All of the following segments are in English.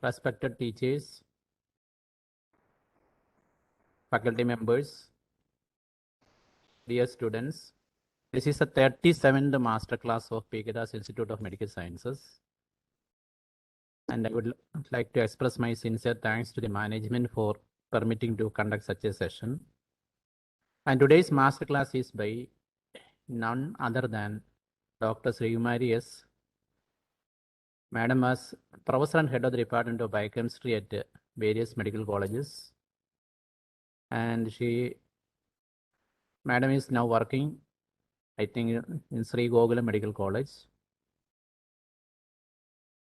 respected teachers, faculty members, dear students, this is the 37th masterclass of Pegadas Institute of Medical Sciences. And I would like to express my sincere thanks to the management for permitting to conduct such a session. And today's masterclass is by none other than Dr. Sreekumari S. Madam was professor and head of the Department of Biochemistry at various medical colleges. And Madam is now working, I think, in Sri Gokulam Medical College.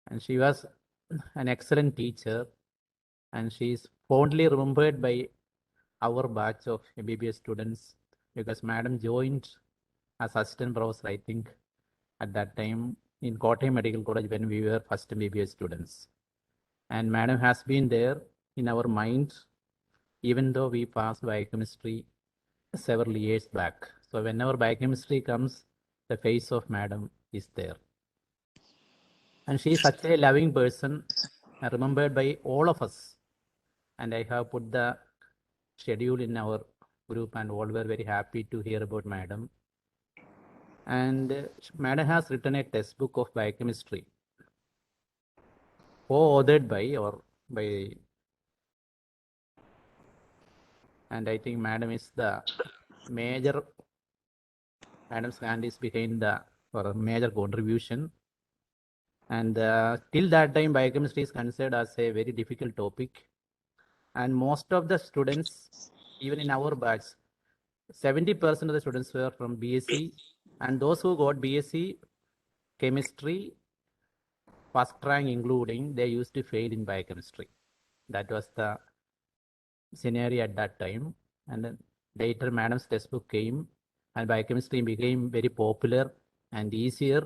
And she was an excellent teacher, and she is fondly remembered by our batch of MBBS students because Madam joined as assistant professor, I think, at that time in Kottayam Medical College when we were first MBBS students. And Madam has been there in our mind, even though we passed biochemistry several years back. So whenever biochemistry comes, the face of Madam is there. And she is such a loving person, remembered by all of us. And I have put the schedule in our group, and all were very happy to hear about Madam. And Madam has written a textbook of biochemistry, co-authored by, and I think Madam is the major, Madam's hand is behind for a major contribution. And till that time, biochemistry is considered as a very difficult topic. And most of the students, even in our batch, 70% of the students were from BSc, and those who got BSc chemistry, first rank including, they used to fail in biochemistry. That was the scenario at that time. And then later, Madam's textbook came, and biochemistry became very popular and easier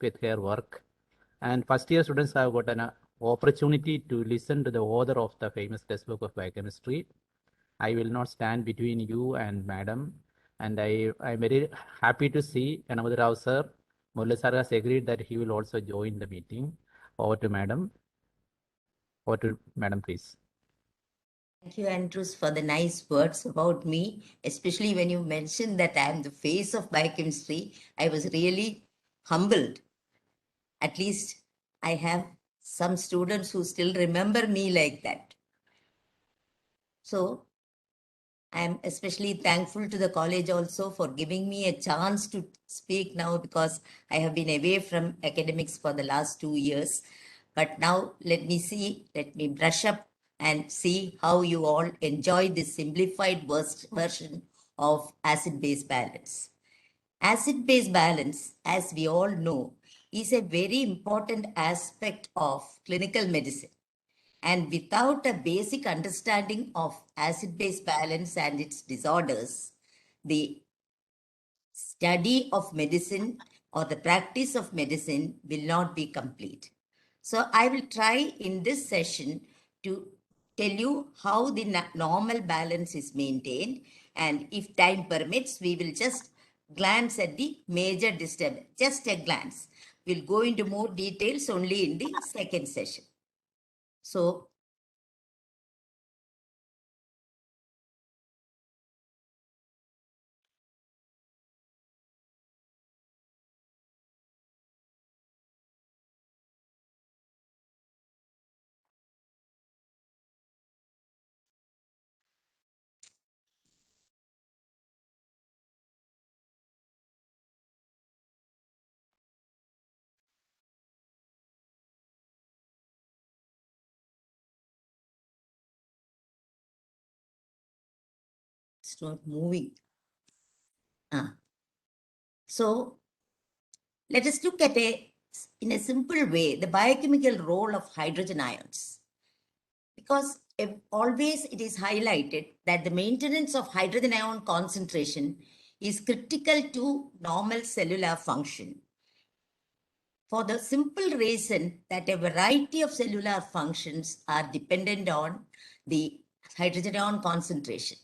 with her work. And first year students have got an opportunity to listen to the author of the famous textbook of biochemistry. I will not stand between you and Madam. And I'm very happy to see Ganapati Rao sir, Murali sir has agreed that he will also join the meeting. Over to Madam. Over to Madam, please. Thank you, Andrews, for the nice words about me, especially when you mentioned that I am the face of biochemistry. I was really humbled. At least I have some students who still remember me like that. So I am especially thankful to the college also for giving me a chance to speak now, because I have been away from academics for the last 2 years. But now let me brush up and see how you all enjoy this simplified version of acid-base balance. Acid-base balance, as we all know, is a very important aspect of clinical medicine. And without a basic understanding of acid-base balance and its disorders, the study of medicine or the practice of medicine will not be complete. So I will try in this session to tell you how the normal balance is maintained, and if time permits, we will just glance at the major disturbance, just a glance. We'll go into more details only in the second session. So it's not moving. So let us look at in a simple way, the biochemical role of hydrogen ions. Because always it is highlighted that the maintenance of hydrogen ion concentration is critical to normal cellular function. For the simple reason that a variety of cellular functions are dependent on the hydrogen ion concentration.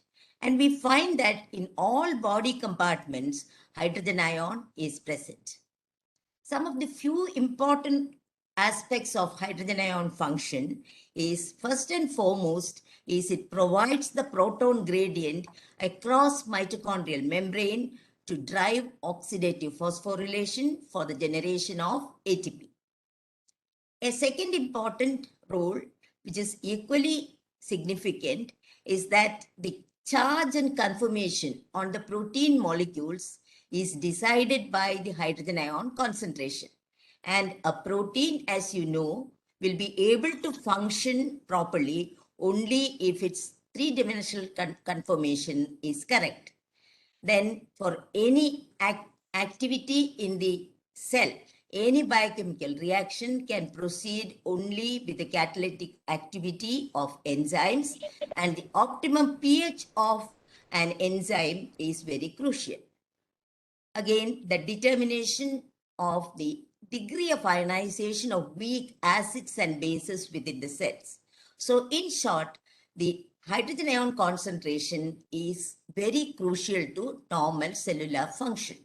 And we find that in all body compartments, hydrogen ion is present. Some of the few important aspects of hydrogen ion function is, first and foremost, is it provides the proton gradient across mitochondrial membrane to drive oxidative phosphorylation for the generation of ATP. A second important role, which is equally significant, is that the charge and conformation on the protein molecules is decided by the hydrogen ion concentration. And a protein, as you know, will be able to function properly only if its three-dimensional conformation is correct. Then for any activity in the cell, any biochemical reaction can proceed only with the catalytic activity of enzymes, and the optimum pH of an enzyme is very crucial. Again, the determination of the degree of ionization of weak acids and bases within the cells. So in short, the hydrogen ion concentration is very crucial to normal cellular function.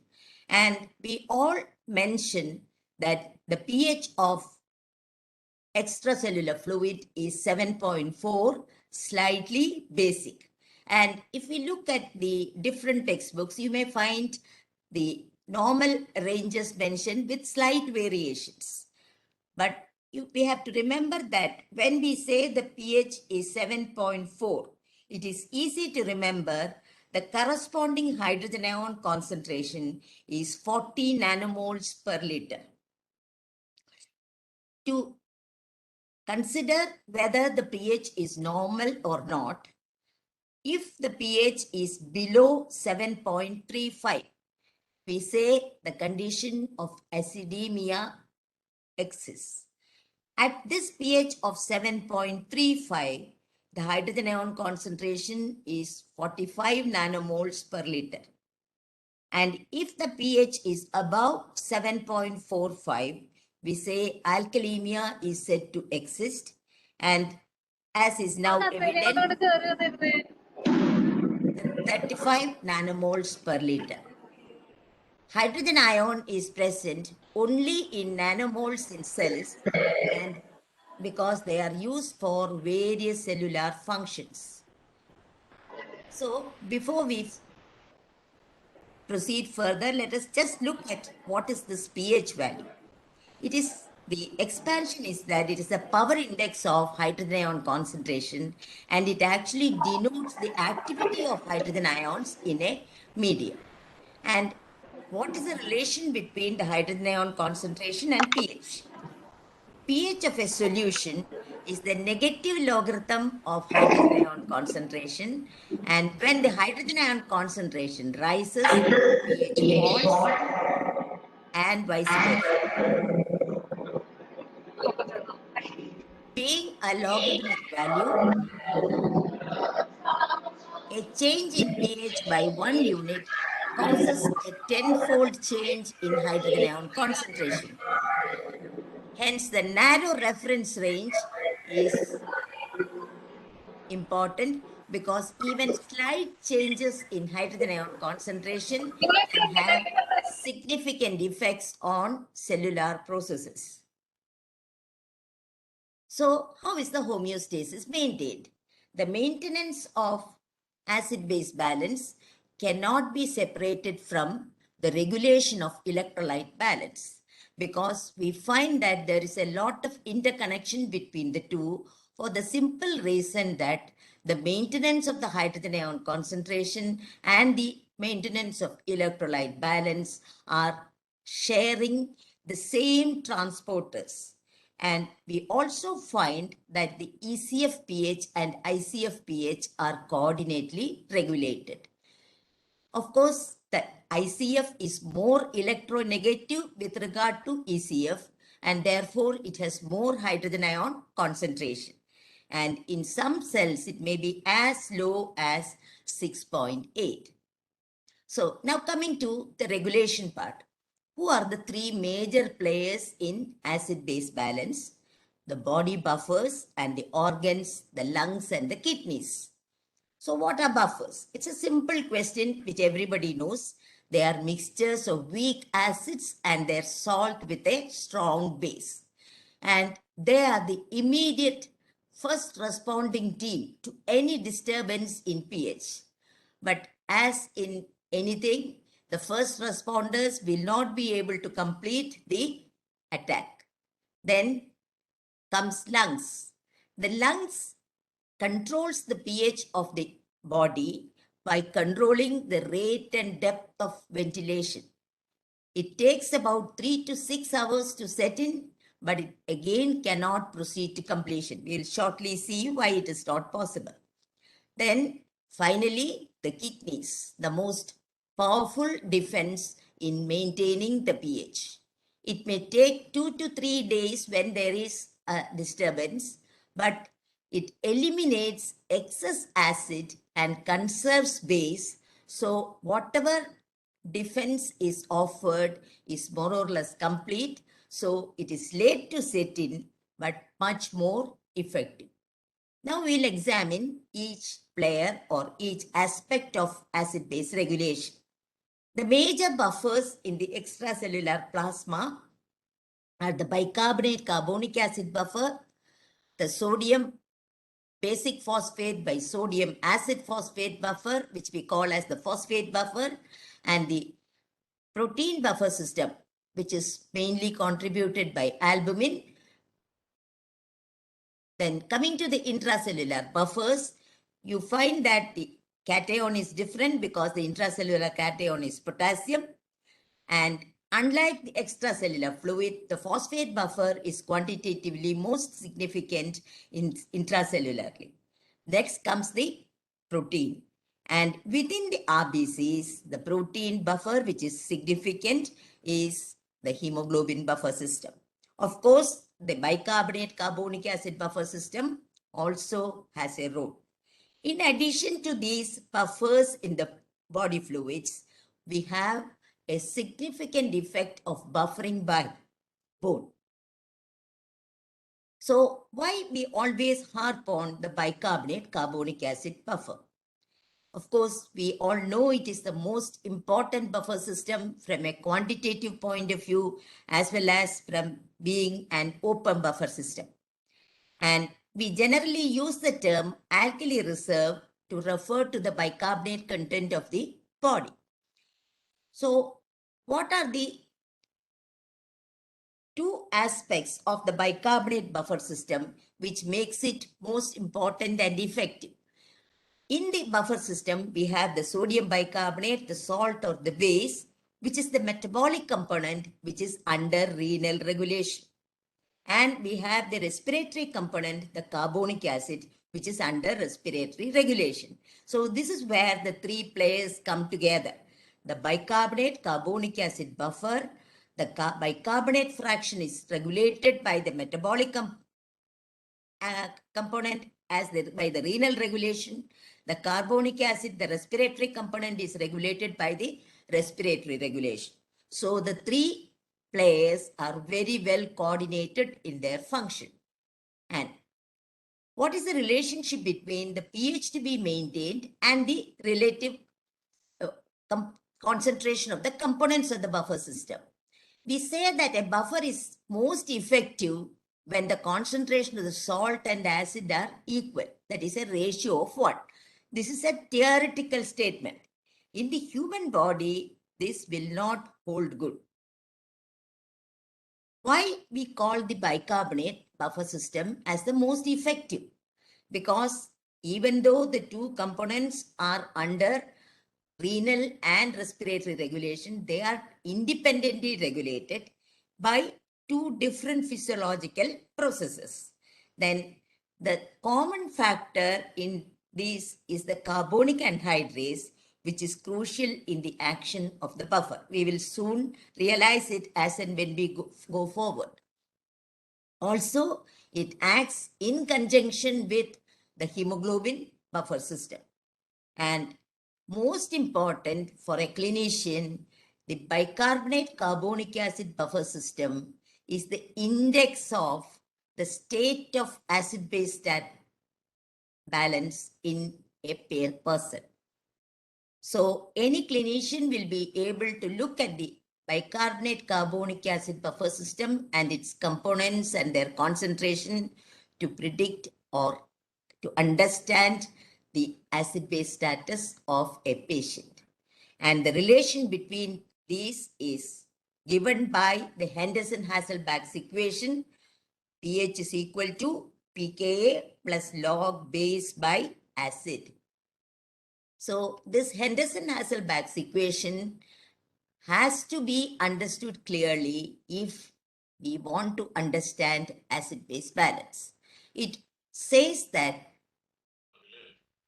And we all mention that the pH of extracellular fluid is 7.4, slightly basic. And if we look at the different textbooks, you may find the normal ranges mentioned with slight variations. But we have to remember that when we say the pH is 7.4, it is easy to remember the corresponding hydrogen ion concentration is 40 nanomoles per liter. To consider whether the pH is normal or not, if the pH is below 7.35, we say the condition of acidemia exists. At this pH of 7.35, the hydrogen ion concentration is 45 nanomoles per liter. And if the pH is above 7.45, we say alkalemia is said to exist. And as is now evident, 35 nanomoles per liter. Hydrogen ion is present only in nanomoles in cells, and because they are used for various cellular functions. So before we proceed further, let us just look at what is this pH value. It is the expansion is that it is the power index of hydrogen ion concentration, and it actually denotes the activity of hydrogen ions in a medium. And what is the relation between the hydrogen ion concentration and pH? pH of a solution is the negative logarithm of hydrogen ion concentration, and when the hydrogen ion concentration rises, pH falls, and vice versa. Being a logarithmic value, a change in pH by 1 unit causes a tenfold change in hydrogen ion concentration. Hence, the narrow reference range is important because even slight changes in hydrogen ion concentration can have significant effects on cellular processes. So, how is the homeostasis maintained? The maintenance of acid-base balance cannot be separated from the regulation of electrolyte balance, because we find that there is a lot of interconnection between the two, for the simple reason that the maintenance of the hydrogen ion concentration and the maintenance of electrolyte balance are sharing the same transporters. And we also find that the ECF pH and ICF pH are coordinately regulated. Of course, the ICF is more electronegative with regard to ECF, and therefore it has more hydrogen ion concentration. And in some cells, it may be as low as 6.8. So now coming to the regulation part. Who are the three major players in acid-base balance? The body buffers and the organs, the lungs and the kidneys. So what are buffers? It's a simple question which everybody knows. They are mixtures of weak acids and their salt with a strong base. and they are the immediate first responding team to any disturbance in pH. But as in anything, the first responders will not be able to complete the attack. Then comes lungs. The lungs controls the pH of the body by controlling the rate and depth of ventilation. It takes about 3 to 6 hours to set in, but it again cannot proceed to completion. We'll shortly see why it is not possible. Then finally, the kidneys, the most powerful defense in maintaining the pH. It may take 2 to 3 days when there is a disturbance, but it eliminates excess acid and conserves base. So whatever defense is offered is more or less complete. So it is late to set in, but much more effective. Now we'll examine each player or each aspect of acid-base regulation. The major buffers in the extracellular plasma are the bicarbonate carbonic acid buffer, the sodium basic phosphate by sodium acid phosphate buffer, which we call as the phosphate buffer, and the protein buffer system, which is mainly contributed by albumin. Then coming to the intracellular buffers, you find that the cation is different because the intracellular cation is potassium. And unlike the extracellular fluid, the phosphate buffer is quantitatively most significant intracellularly. Next comes the protein. And within the RBCs, the protein buffer, which is significant, is the hemoglobin buffer system. Of course, the bicarbonate carbonic acid buffer system also has a role. In addition to these buffers in the body fluids, we have a significant effect of buffering by bone. So why we always harp on the bicarbonate carbonic acid buffer? Of course, we all know it is the most important buffer system from a quantitative point of view, as well as from being an open buffer system. And we generally use the term alkali reserve to refer to the bicarbonate content of the body. So what are the two aspects of the bicarbonate buffer system which makes it most important and effective? In the buffer system, we have the sodium bicarbonate, the salt or the base, which is the metabolic component, which is under renal regulation. And we have the respiratory component, the carbonic acid, which is under respiratory regulation. So this is where the three players come together. The bicarbonate carbonic acid buffer, the bicarbonate fraction is regulated by the metabolic component by the renal regulation. The carbonic acid, the respiratory component, is regulated by the respiratory regulation. So the three players are very well coordinated in their function. And what is the relationship between the pH to be maintained and the relative concentration of the components of the buffer system? We say that a buffer is most effective when the concentration of the salt and acid are equal. That is a ratio of 1. This is a theoretical statement. In the human body, this will not hold good. Why we call the bicarbonate buffer system as the most effective? Because even though the two components are under renal and respiratory regulation, they are independently regulated by two different physiological processes. Then the common factor in this is the carbonic anhydrase, which is crucial in the action of the buffer. We will soon realize it as and when we go forward. Also, it acts in conjunction with the hemoglobin buffer system. And most important for a clinician, the bicarbonate carbonic acid buffer system is the index of the state of acid-base balance in a person. So any clinician will be able to look at the bicarbonate carbonic acid buffer system and its components and their concentration to predict or to understand the acid-base status of a patient. And the relation between these is given by the Henderson-Hasselbalch equation. pH is equal to pKa plus log base by acid. So this Henderson-Hasselbalch equation has to be understood clearly if we want to understand acid-base balance. It says that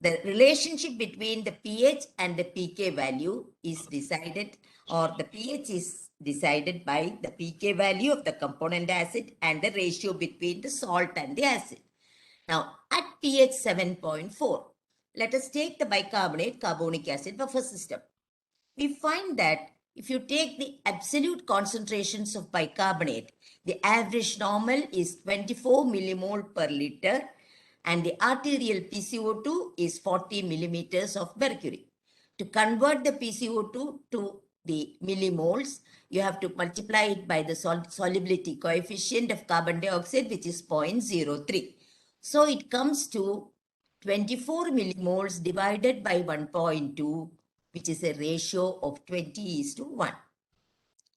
the relationship between the pH and the pK value is decided, or the pH is decided by the pK value of the component acid and the ratio between the salt and the acid. Now, at pH 7.4, let us take the bicarbonate carbonic acid buffer system. We find that if you take the absolute concentrations of bicarbonate, the average normal is 24 millimole per liter and the arterial PCO2 is 40 millimeters of mercury. To convert the PCO2 to the millimoles, you have to multiply it by the solubility coefficient of carbon dioxide, which is 0.03. So it comes to 24 millimoles divided by 1.2, which is a ratio of 20:1.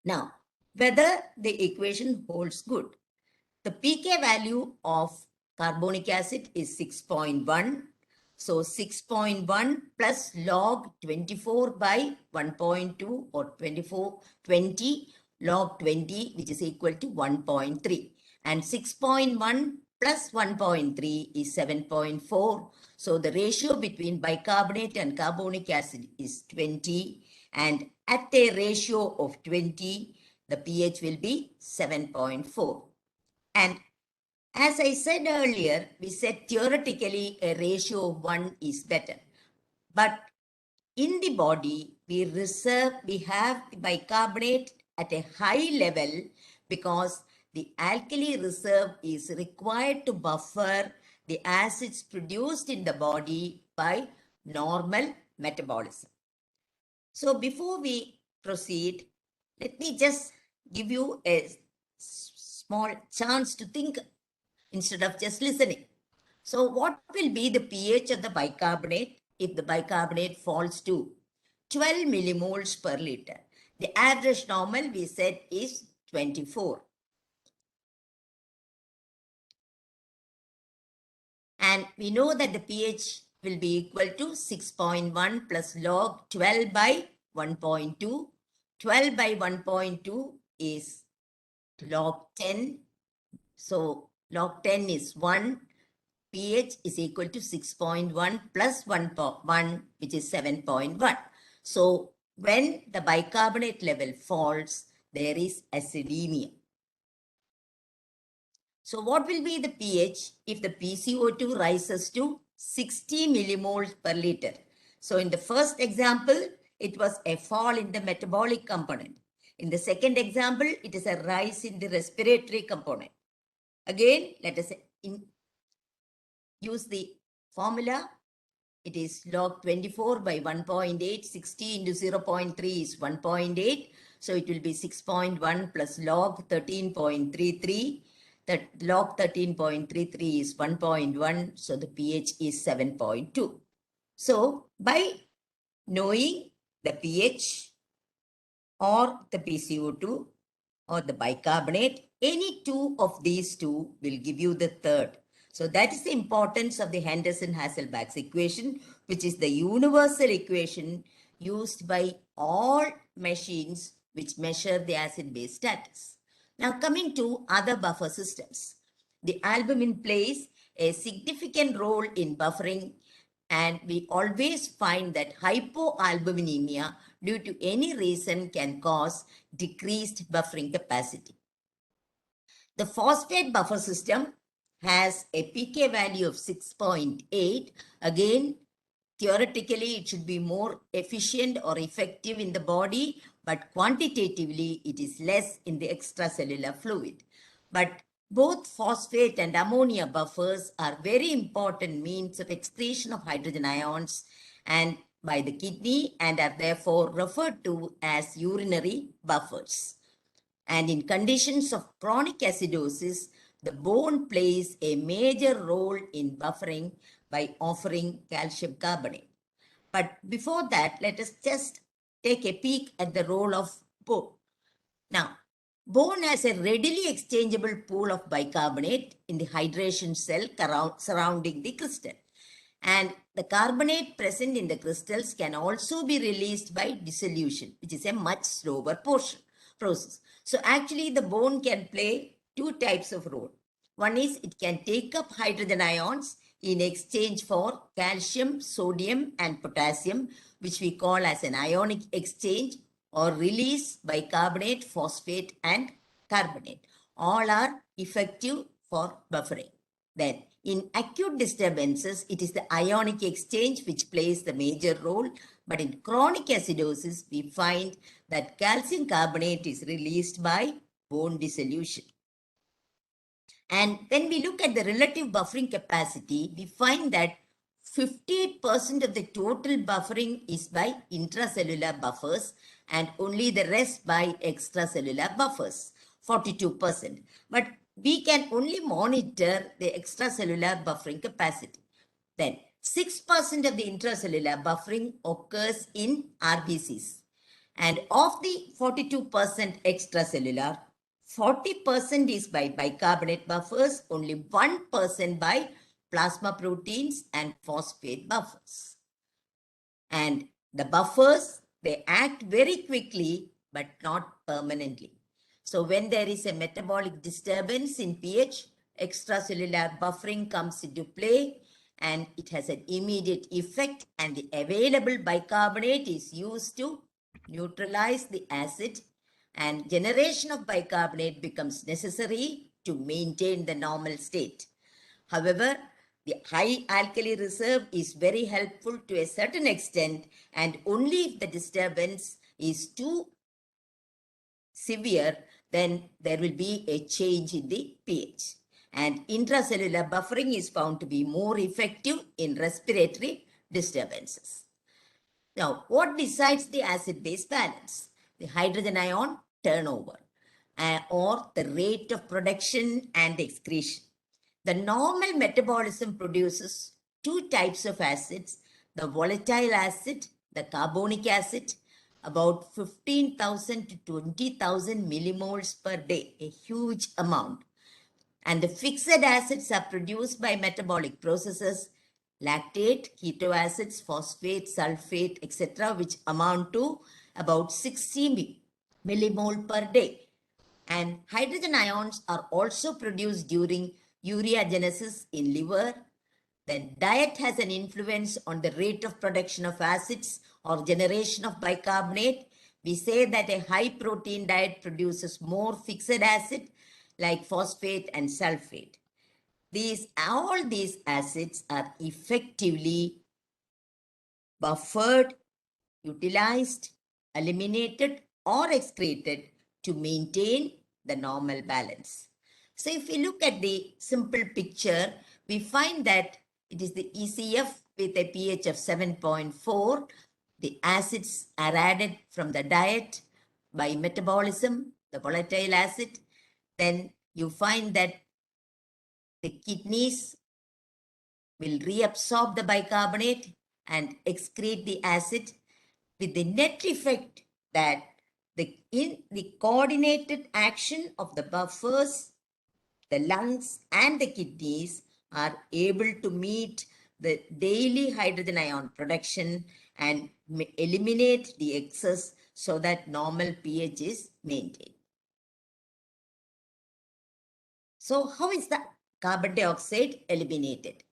Now, whether the equation holds good. The pK value of carbonic acid is 6.1. So 6.1 plus log 24 by 1.2 or 20 log 20, which is equal to 1.3. And 6.1 plus 1.3 is 7.4. So the ratio between bicarbonate and carbonic acid is 20. And at a ratio of 20, the pH will be 7.4. And as I said earlier, we said theoretically a ratio of 1 is better. But in the body, we have the bicarbonate at a high level because the alkali reserve is required to buffer the acids produced in the body by normal metabolism. So before we proceed, let me just give you a small chance to think instead of just listening. So what will be the pH of the bicarbonate if the bicarbonate falls to 12 millimoles per liter? The average normal we said is 24. And we know that the pH will be equal to 6.1 plus log 12 by 1.2. 12 by 1.2 is log 10. So log 10 is 1. pH is equal to 6.1 plus 1, which is 7.1. So when the bicarbonate level falls, there is acidemia. So what will be the pH if the PCO2 rises to 60 millimoles per liter? So in the first example, it was a fall in the metabolic component. In the second example, it is a rise in the respiratory component. Again, let us use the formula. It is log 24 by 1.8. 60 into 0.3 is 1.8. So it will be 6.1 plus log 13.33. That log 13.33 is 1.1. So the pH is 7.2. So by knowing the pH or the PCO2 or the bicarbonate, any two of these two will give you the third. So that is the importance of the Henderson-Hasselbalch equation, which is the universal equation used by all machines which measure the acid-base status. Now coming to other buffer systems. The albumin plays a significant role in buffering, and we always find that hypoalbuminemia due to any reason can cause decreased buffering capacity. The phosphate buffer system has a pK value of 6.8. Again, theoretically, it should be more efficient or effective in the body, but quantitatively, it is less in the extracellular fluid. But both phosphate and ammonia buffers are very important means of excretion of hydrogen ions, and by the kidney and are therefore referred to as urinary buffers. And in conditions of chronic acidosis, the bone plays a major role in buffering by offering calcium carbonate. But before that, let us just take a peek at the role of bone. Now, bone has a readily exchangeable pool of bicarbonate in the hydration cell surrounding the crystal. And the carbonate present in the crystals can also be released by dissolution, which is a much slower process. So actually the bone can play two types of role. One is it can take up hydrogen ions in exchange for calcium, sodium and potassium, which we call as an ionic exchange, or release bicarbonate, phosphate and carbonate. All are effective for buffering. Then in acute disturbances, it is the ionic exchange which plays the major role. But in chronic acidosis, we find that calcium carbonate is released by bone dissolution. And when we look at the relative buffering capacity, we find that 58% of the total buffering is by intracellular buffers and only the rest by extracellular buffers, 42%. But we can only monitor the extracellular buffering capacity. Then 6% of the intracellular buffering occurs in RBCs. And of the 42% extracellular, 40% is by bicarbonate buffers, only 1% by plasma proteins and phosphate buffers. And the buffers, they act very quickly, but not permanently. So when there is a metabolic disturbance in pH, extracellular buffering comes into play and it has an immediate effect, and the available bicarbonate is used to neutralize the acid, and generation of bicarbonate becomes necessary to maintain the normal state. However, the high alkali reserve is very helpful to a certain extent, and only if the disturbance is too severe, then there will be a change in the pH. And intracellular buffering is found to be more effective in respiratory disturbances. Now, what decides the acid-base balance? The hydrogen ion turnover or the rate of production and excretion. The normal metabolism produces two types of acids, the volatile acid, the carbonic acid, about 15,000 to 20,000 millimoles per day, a huge amount. And the fixed acids are produced by metabolic processes, lactate, keto acids, phosphate, sulfate, etc., which amount to about 60 millimole per day. And hydrogen ions are also produced during ureagenesis in liver. Then diet has an influence on the rate of production of acids or generation of bicarbonate. We say that a high protein diet produces more fixed acid like phosphate and sulfate. All these acids are effectively buffered, utilized, eliminated, or excreted to maintain the normal balance. So if we look at the simple picture, we find that it is the ECF with a pH of 7.4. The acids are added from the diet by metabolism, the volatile acid. Then you find that the kidneys will reabsorb the bicarbonate and excrete the acid, with the net effect that in the coordinated action of the buffers, the lungs and the kidneys are able to meet the daily hydrogen ion production and eliminate the excess so that normal pH is maintained. So how is the carbon dioxide eliminated?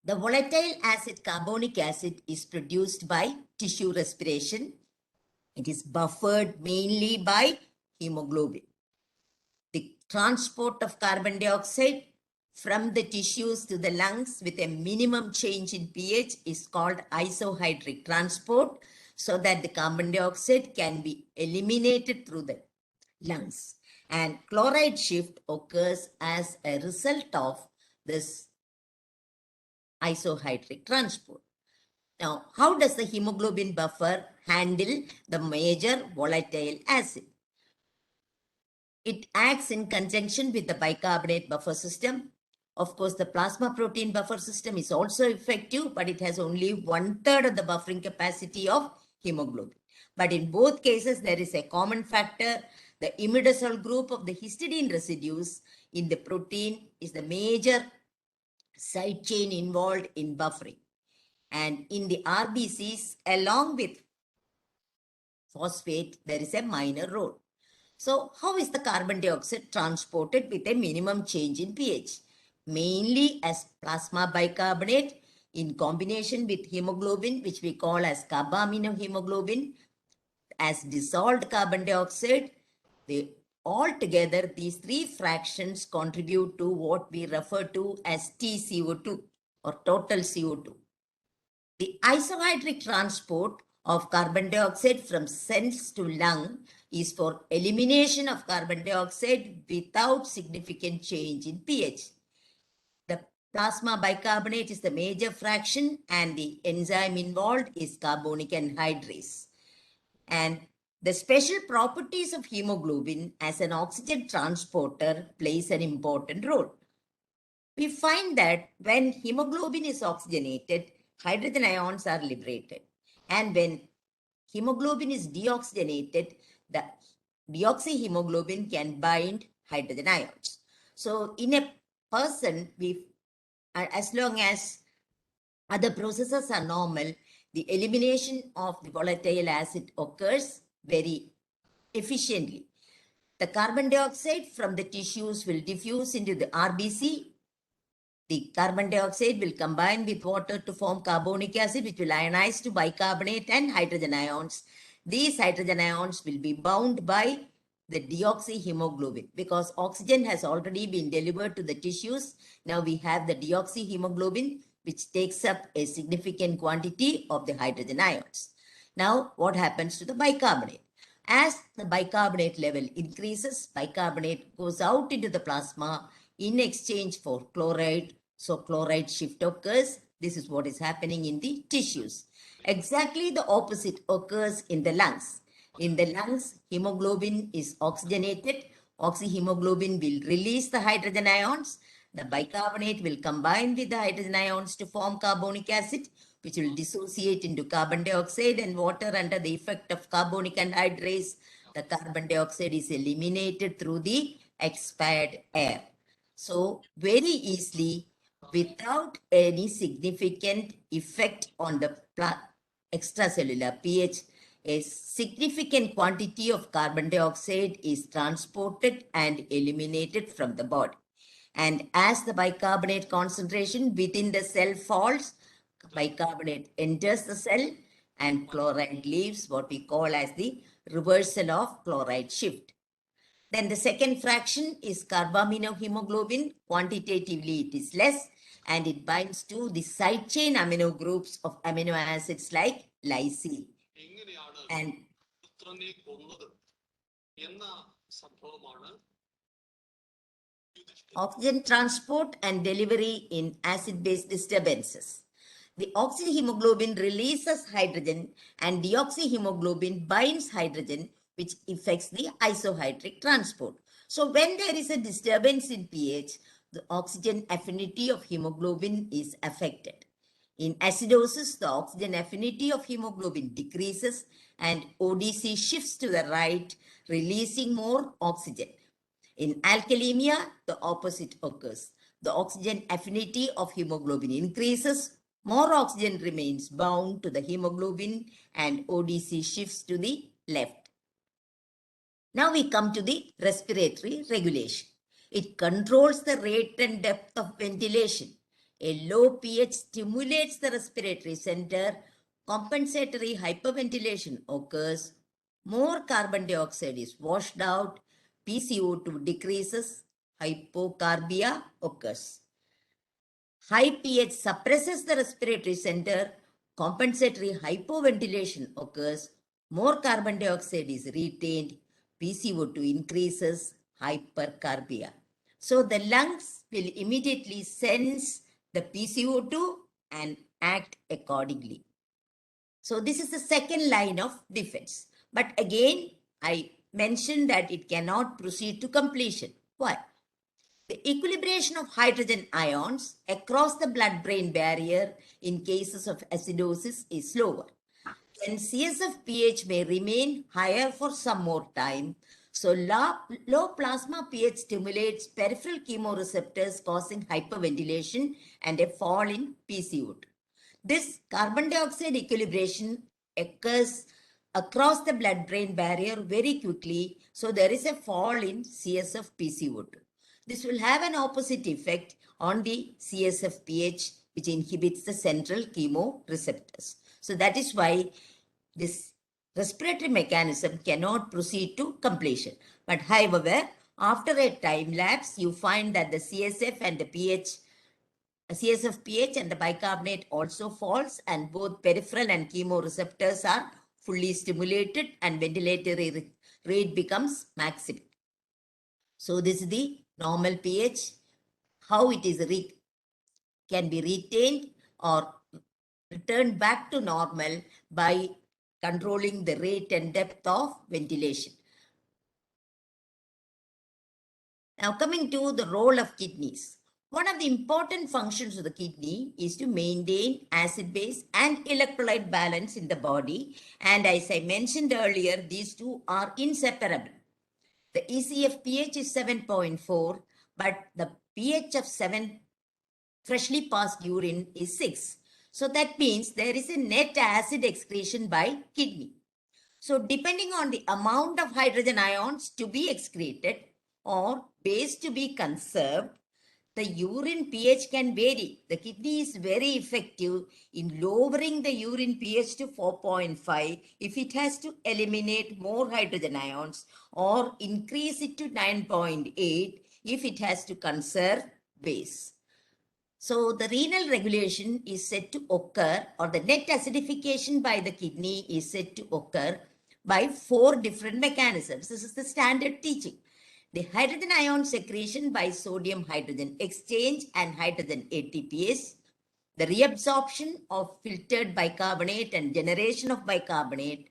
The volatile acid carbonic acid is produced by tissue respiration. It is buffered mainly by hemoglobin. The transport of carbon dioxide from the tissues to the lungs with a minimum change in pH is called isohydric transport, so that the carbon dioxide can be eliminated through the lungs. And chloride shift occurs as a result of this isohydric transport. Now, how does the hemoglobin buffer handle the major volatile acid? It acts in conjunction with the bicarbonate buffer system. Of course, the plasma protein buffer system is also effective, but it has only 1/3 of the buffering capacity of hemoglobin. But in both cases, there is a common factor. The imidazole group of the histidine residues in the protein is the major side chain involved in buffering. And in the RBCs, along with phosphate, there is a minor role. So how is the carbon dioxide transported with a minimum change in pH? Mainly as plasma bicarbonate in combination with hemoglobin, which we call as carbaminohemoglobin, as dissolved carbon dioxide. Altogether, these three fractions contribute to what we refer to as TCO2 or total CO2. The isohydric transport of carbon dioxide from cells to lung is for elimination of carbon dioxide without significant change in pH. The plasma bicarbonate is the major fraction and the enzyme involved is carbonic anhydrase. And the special properties of hemoglobin as an oxygen transporter plays an important role. We find that when hemoglobin is oxygenated, hydrogen ions are liberated. And when hemoglobin is deoxygenated, the deoxyhemoglobin can bind hydrogen ions. So in a person, as long as other processes are normal, the elimination of the volatile acid occurs very efficiently. The carbon dioxide from the tissues will diffuse into the RBC. The carbon dioxide will combine with water to form carbonic acid, which will ionize to bicarbonate and hydrogen ions. These hydrogen ions will be bound by the deoxyhemoglobin because oxygen has already been delivered to the tissues. Now we have the deoxyhemoglobin, which takes up a significant quantity of the hydrogen ions. Now, what happens to the bicarbonate? As the bicarbonate level increases, bicarbonate goes out into the plasma in exchange for chloride. So chloride shift occurs. This is what is happening in the tissues. Exactly the opposite occurs in the lungs. In the lungs, hemoglobin is oxygenated. Oxyhemoglobin will release the hydrogen ions. The bicarbonate will combine with the hydrogen ions to form carbonic acid, which will dissociate into carbon dioxide and water under the effect of carbonic anhydrase. The carbon dioxide is eliminated through the expired air. So very easily, without any significant effect on the extracellular pH, a significant quantity of carbon dioxide is transported and eliminated from the body. And as the bicarbonate concentration within the cell falls, bicarbonate enters the cell and chloride leaves, what we call as the reversal of chloride shift. Then the second fraction is carbaminohemoglobin. Quantitatively, it is less and it binds to the side chain amino groups of amino acids like lysine. And oxygen transport and delivery in acid-base disturbances. The oxyhemoglobin releases hydrogen and deoxyhemoglobin binds hydrogen, which affects the isohydric transport. So when there is a disturbance in pH, the oxygen affinity of hemoglobin is affected. In acidosis, the oxygen affinity of hemoglobin decreases and ODC shifts to the right, releasing more oxygen. In alkalemia, the opposite occurs. The oxygen affinity of hemoglobin increases, more oxygen remains bound to the hemoglobin and ODC shifts to the left. Now we come to the respiratory regulation. It controls the rate and depth of ventilation. A low pH stimulates the respiratory center. Compensatory hyperventilation occurs. More carbon dioxide is washed out. PCO2 decreases. Hypocarbia occurs. High pH suppresses the respiratory center. Compensatory hypoventilation occurs. More carbon dioxide is retained. PCO2 increases. Hypercarbia. So the lungs will immediately sense the PCO2 and act accordingly. So this is the second line of defense. But again, I mentioned that it cannot proceed to completion. Why? The equilibration of hydrogen ions across the blood-brain barrier in cases of acidosis is slower. Then CSF pH may remain higher for some more time. So low plasma pH stimulates peripheral chemoreceptors, causing hyperventilation and a fall in PCO2. This carbon dioxide equilibration occurs across the blood-brain barrier very quickly, so there is a fall in CSF PCO2. This will have an opposite effect on the CSF pH, which inhibits the central chemoreceptors. So that is why this respiratory mechanism cannot proceed to completion. But however, after a time lapse, you find that the CSF and the CSF pH and the bicarbonate also falls, and both peripheral and chemoreceptors are fully stimulated and ventilatory rate becomes maximum. So this is the normal pH, how it is can be retained or returned back to normal by controlling the rate and depth of ventilation. Now coming to the role of kidneys. One of the important functions of the kidney is to maintain acid-base and electrolyte balance in the body. And as I mentioned earlier, these two are inseparable. The ECF pH is 7.4, but the pH of 7 freshly passed urine is 6. So that means there is a net acid excretion by kidney. So depending on the amount of hydrogen ions to be excreted or base to be conserved, the urine pH can vary. The kidney is very effective in lowering the urine pH to 4.5 if it has to eliminate more hydrogen ions, or increase it to 9.8 if it has to conserve base. So the renal regulation is said to occur, or the net acidification by the kidney is said to occur by 4 different mechanisms. This is the standard teaching. The hydrogen ion secretion by sodium hydrogen exchange and hydrogen ATPase, the reabsorption of filtered bicarbonate and generation of bicarbonate,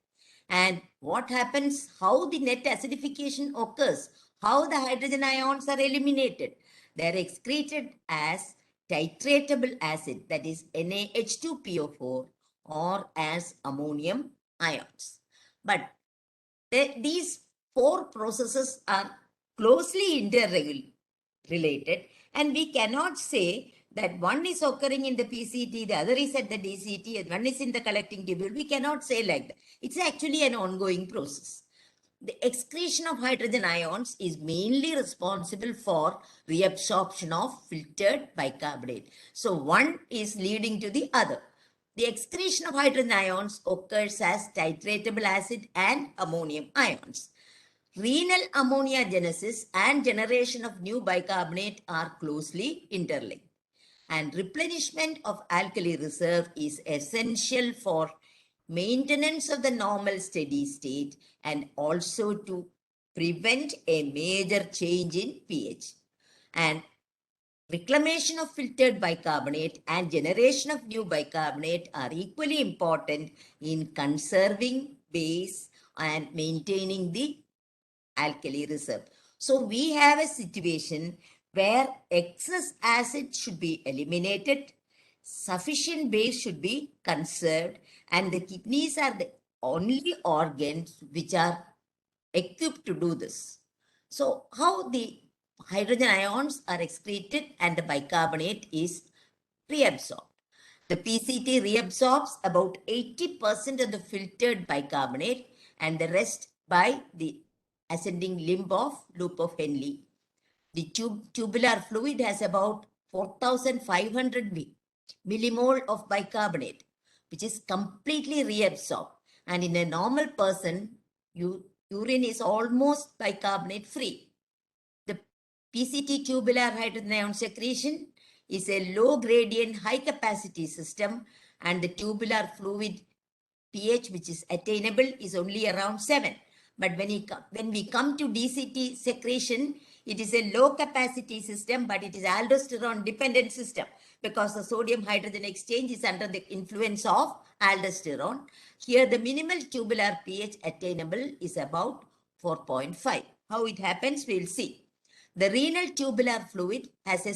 and what happens, how the net acidification occurs, how the hydrogen ions are eliminated. They are excreted as titratable acid, that is NaH2PO4, or as ammonium ions. But these 4 processes are closely interrelated, and we cannot say that one is occurring in the PCT, the other is at the DCT, and one is in the collecting tubule. We cannot say like that. It's actually an ongoing process. The excretion of hydrogen ions is mainly responsible for reabsorption of filtered bicarbonate. So one is leading to the other. The excretion of hydrogen ions occurs as titratable acid and ammonium ions. Renal ammonia genesis and generation of new bicarbonate are closely interlinked. And replenishment of alkali reserve is essential for maintenance of the normal steady state, and also to prevent a major change in pH. And reclamation of filtered bicarbonate and generation of new bicarbonate are equally important in conserving base and maintaining the alkali reserve. So we have a situation where excess acid should be eliminated, sufficient base should be conserved, and the kidneys are the only organs which are equipped to do this. So how the hydrogen ions are excreted and the bicarbonate is reabsorbed. The PCT reabsorbs about 80% of the filtered bicarbonate and the rest by the ascending limb of loop of Henle. The tubular fluid has about 4,500 millimole of bicarbonate, which is completely reabsorbed. And in a normal person, urine is almost bicarbonate free. The PCT tubular hydrogen ion secretion is a low gradient, high capacity system, and the tubular fluid pH which is attainable is only around 7. But when we come to DCT secretion, it is a low capacity system, but it is aldosterone dependent system. because the sodium hydrogen exchange is under the influence of aldosterone. Here the minimal tubular pH attainable is about 4.5. How it happens, we'll see. The renal tubular fluid has a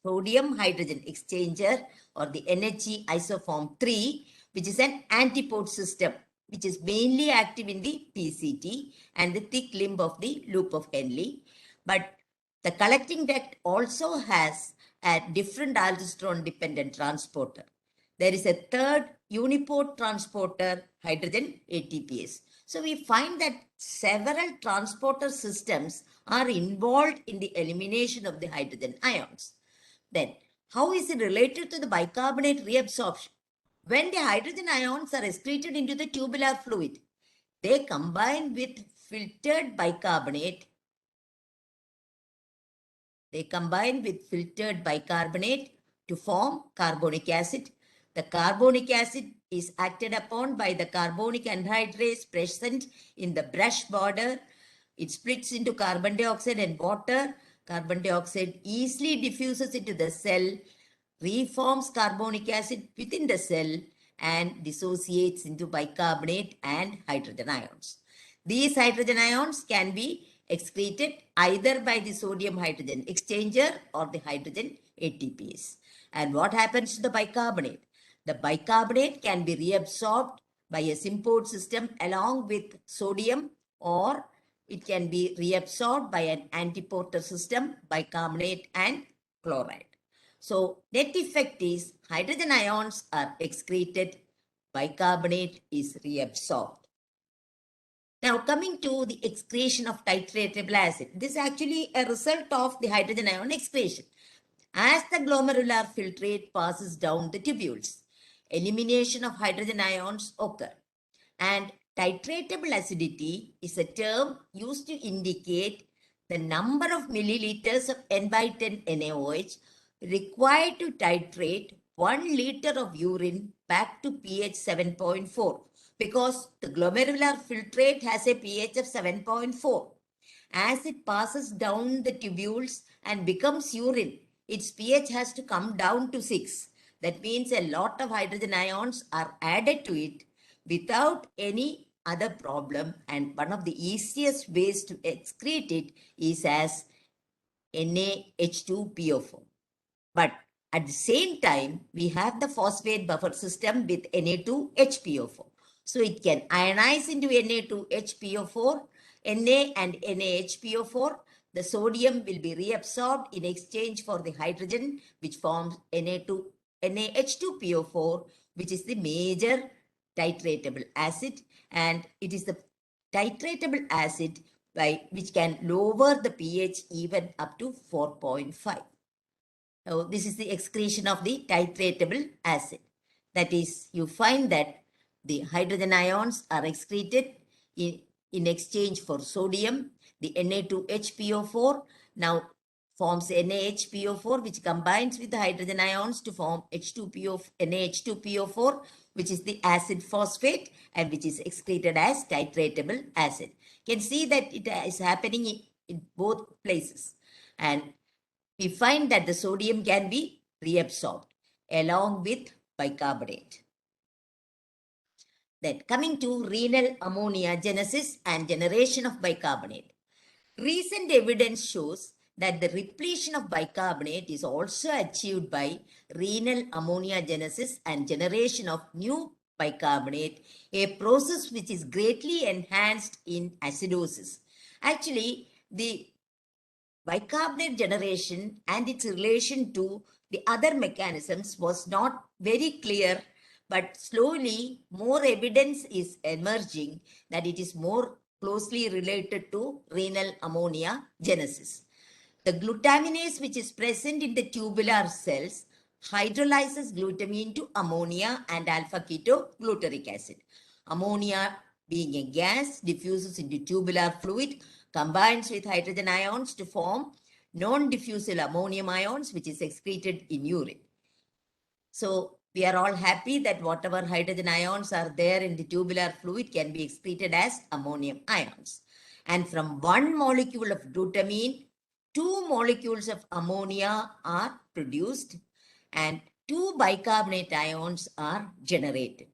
sodium hydrogen exchanger or the NHE isoform 3, which is an antipode system, which is mainly active in the PCT and the thick limb of the loop of Henle. But the collecting duct also has a different aldosterone dependent transporter. There is a third unipode transporter, hydrogen ATPase. So we find that several transporter systems are involved in the elimination of the hydrogen ions. Then, how is it related to the bicarbonate reabsorption? When the hydrogen ions are excreted into the tubular fluid, they combine with filtered bicarbonate. They combine with filtered bicarbonate to form carbonic acid. The carbonic acid is acted upon by the carbonic anhydrase present in the brush border. It splits into carbon dioxide and water. Carbon dioxide easily diffuses into the cell, reforms carbonic acid within the cell, and dissociates into bicarbonate and hydrogen ions. These hydrogen ions can be excreted either by the sodium hydrogen exchanger or the hydrogen ATPase. And what happens to the bicarbonate? The bicarbonate can be reabsorbed by a sympode system along with sodium, or it can be reabsorbed by an antiporter system, bicarbonate and chloride. So net effect is hydrogen ions are excreted, bicarbonate is reabsorbed. Now coming to the excretion of titratable acid, this is actually a result of the hydrogen ion excretion. As the glomerular filtrate passes down the tubules, elimination of hydrogen ions occur. And titratable acidity is a term used to indicate the number of milliliters of N by 10 NaOH required to titrate 1 liter of urine back to pH 7.4, because the glomerular filtrate has a pH of 7.4. As it passes down the tubules and becomes urine, its pH has to come down to 6. That means a lot of hydrogen ions are added to it without any other problem, and one of the easiest ways to excrete it is as NaH2PO4. But at the same time, we have the phosphate buffer system with Na2HPO4. So it can ionize into Na2HPO4, Na and NaHPO4. The sodium will be reabsorbed in exchange for the hydrogen, which forms NaH2PO4, which is the major titratable acid, and it is the titratable acid which can lower the pH even up to 4.5. So this is the excretion of the titratable acid. That is, you find that the hydrogen ions are excreted in exchange for sodium. The Na2HPO4 now forms NaHPO4, which combines with the hydrogen ions to form NaH2PO4, which is the acid phosphate and which is excreted as titratable acid. You can see that it is happening in both places. And we find that the sodium can be reabsorbed along with bicarbonate. Then coming to renal ammonia genesis and generation of bicarbonate. Recent evidence shows that the repletion of bicarbonate is also achieved by renal ammonia genesis and generation of new bicarbonate, a process which is greatly enhanced in acidosis. Actually, the bicarbonate generation and its relation to the other mechanisms was not very clear, but slowly more evidence is emerging that it is more closely related to renal ammonia genesis. The glutaminase, which is present in the tubular cells, hydrolyzes glutamine to ammonia and alpha-ketogluteric acid. Ammonia, being a gas, diffuses into tubular fluid, combines with hydrogen ions to form non-diffusible ammonium ions, which is excreted in urine. So we are all happy that whatever hydrogen ions are there in the tubular fluid can be excreted as ammonium ions. And from one molecule of glutamine, 2 molecules of ammonia are produced. and 2 bicarbonate ions are generated.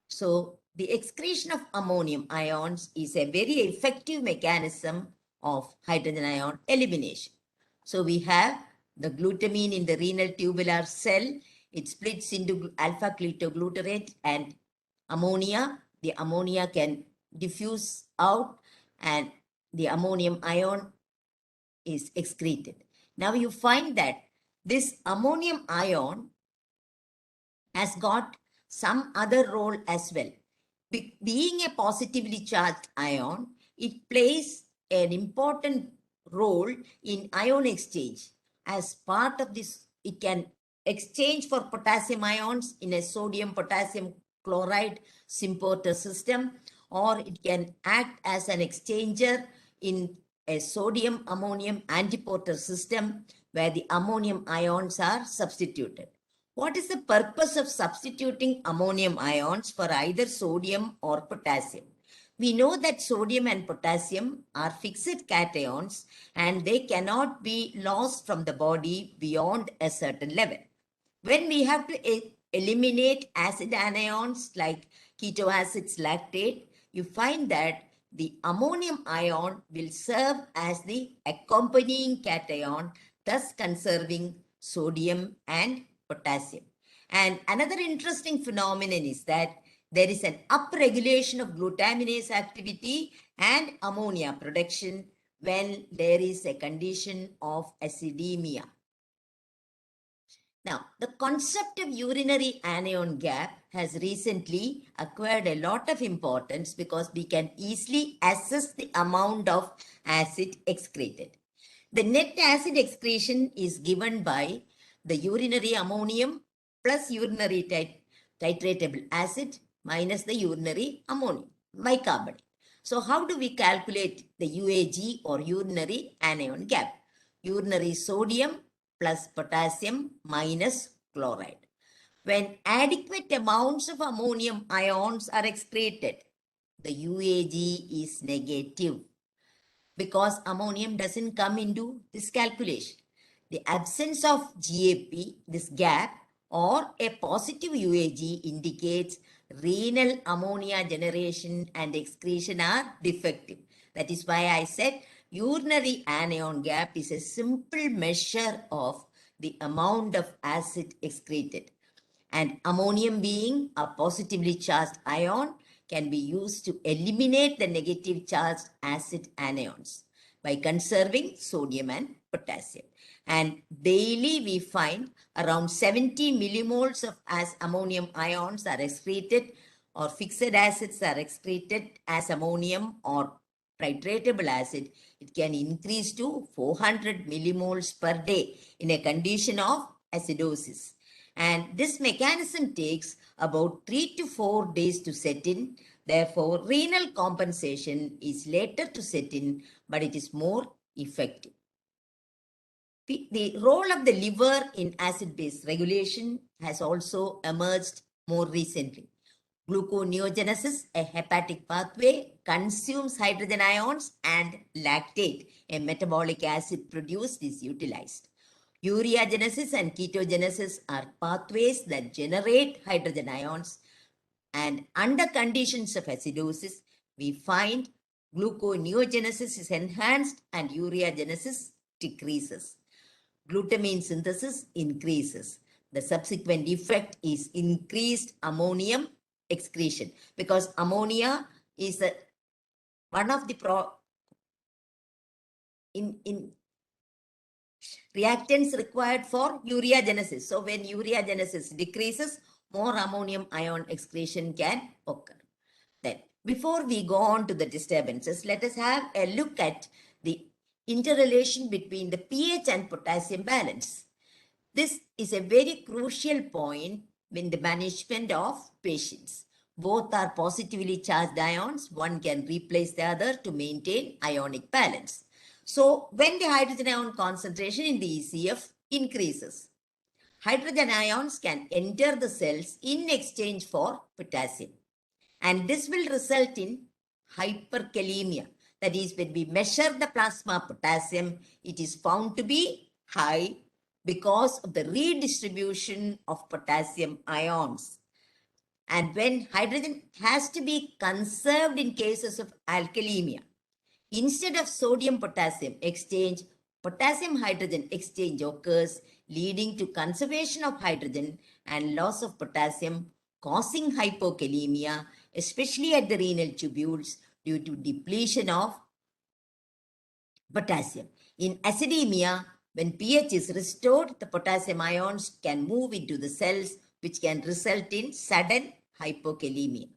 So the excretion of ammonium ions is a very effective mechanism of hydrogen ion elimination. So we have the glutamine in the renal tubular cell. It splits into alpha ketoglutarate and ammonia. The ammonia can diffuse out and the ammonium ion is excreted. Now you find that this ammonium ion has got some other role as well. Being a positively charged ion, it plays an important role in ion exchange. As part of this, it can exchange for potassium ions in a sodium potassium chloride symporter system, or it can act as an exchanger in a sodium ammonium antiporter system where the ammonium ions are substituted. What is the purpose of substituting ammonium ions for either sodium or potassium? We know that sodium and potassium are fixed cations and they cannot be lost from the body beyond a certain level. When we have to eliminate acid anions like ketoacids lactate, you find that the ammonium ion will serve as the accompanying cation, thus conserving sodium and potassium. And another interesting phenomenon is that there is an upregulation of glutaminase activity and ammonia production when there is a condition of acidemia. Now, the concept of urinary anion gap has recently acquired a lot of importance because we can easily assess the amount of acid excreted. The net acid excretion is given by the urinary ammonium plus urinary titratable acid minus the urinary ammonium bicarbonate. So how do we calculate the UAG or urinary anion gap? Urinary sodium plus potassium minus chloride. When adequate amounts of ammonium ions are excreted, the UAG is negative because ammonium doesn't come into this calculation. The absence of GAP, this gap, or a positive UAG indicates renal ammonia generation and excretion are defective. That is why I said urinary anion gap is a simple measure of the amount of acid excreted. And ammonium being a positively charged ion can be used to eliminate the negative charged acid anions by conserving sodium and potassium. And daily we find around 70 millimoles of as ammonium ions are excreted, or fixed acids are excreted as ammonium or titratable acid. It can increase to 400 millimoles per day in a condition of acidosis. And this mechanism takes about 3 to 4 days to set in. Therefore, renal compensation is later to set in, but it is more effective. The role of the liver in acid-base regulation has also emerged more recently. Gluconeogenesis, a hepatic pathway, consumes hydrogen ions, and lactate, a metabolic acid produced, is utilized. Ureagenesis and ketogenesis are pathways that generate hydrogen ions, and under conditions of acidosis, we find gluconeogenesis is enhanced and ureagenesis decreases. Glutamine synthesis increases. The subsequent effect is increased ammonium excretion, because ammonia is one of the reactants required for ureagenesis. So when ureagenesis decreases, more ammonium ion excretion can occur. Then, before we go on to the disturbances, let us have a look at the interrelation between the pH and potassium balance. This is a very crucial point in the management of patients. Both are positively charged ions. One can replace the other to maintain ionic balance. So when the hydrogen ion concentration in the ECF increases, hydrogen ions can enter the cells in exchange for potassium. And this will result in hyperkalemia. That is, when we measure the plasma potassium, it is found to be high because of the redistribution of potassium ions. And when hydrogen has to be conserved in cases of alkalemia, instead of sodium-potassium exchange, potassium-hydrogen exchange occurs, leading to conservation of hydrogen and loss of potassium, causing hypokalemia, especially at the renal tubules due to depletion of potassium. In acidemia, when pH is restored, the potassium ions can move into the cells, which can result in sudden hypokalemia.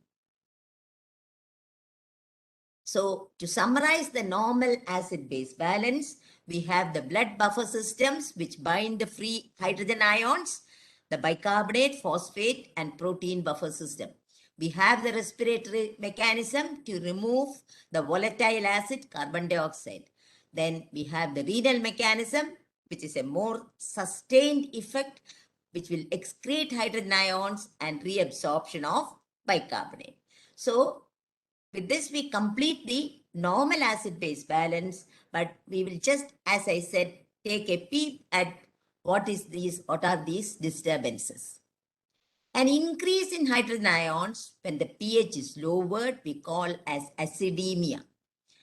So to summarize the normal acid-base balance, we have the blood buffer systems which bind the free hydrogen ions, the bicarbonate, phosphate, and protein buffer system. We have the respiratory mechanism to remove the volatile acid carbon dioxide. Then we have the renal mechanism, which is a more sustained effect, which will excrete hydrogen ions and reabsorption of bicarbonate. So with this, we complete the normal acid-base balance, but we will just, as I said, take a peep at what are these disturbances. An increase in hydrogen ions when the pH is lowered, we call as acidemia.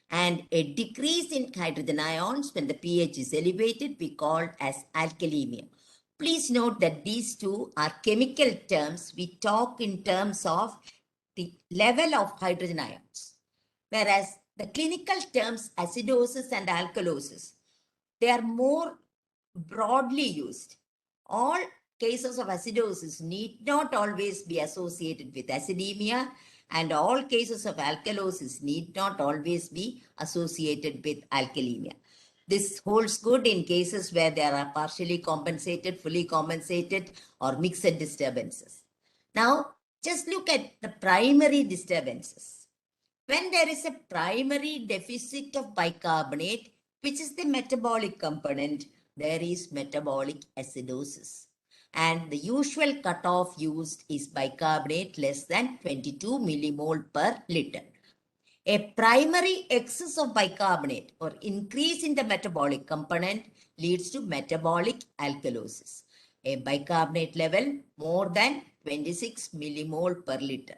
And a decrease in hydrogen ions when the pH is elevated, we call as alkalemia. Please note that these two are chemical terms. We talk in terms of the level of hydrogen ions. Whereas the clinical terms acidosis and alkalosis, they are more broadly used. All cases of acidosis need not always be associated with acidemia, and all cases of alkalosis need not always be associated with alkalemia. This holds good in cases where there are partially compensated, fully compensated, or mixed disturbances. Now, just look at the primary disturbances. When there is a primary deficit of bicarbonate, which is the metabolic component, there is metabolic acidosis. And the usual cutoff used is bicarbonate less than 22 millimole per liter. A primary excess of bicarbonate or increase in the metabolic component leads to metabolic alkalosis. A bicarbonate level more than 26 millimole per liter.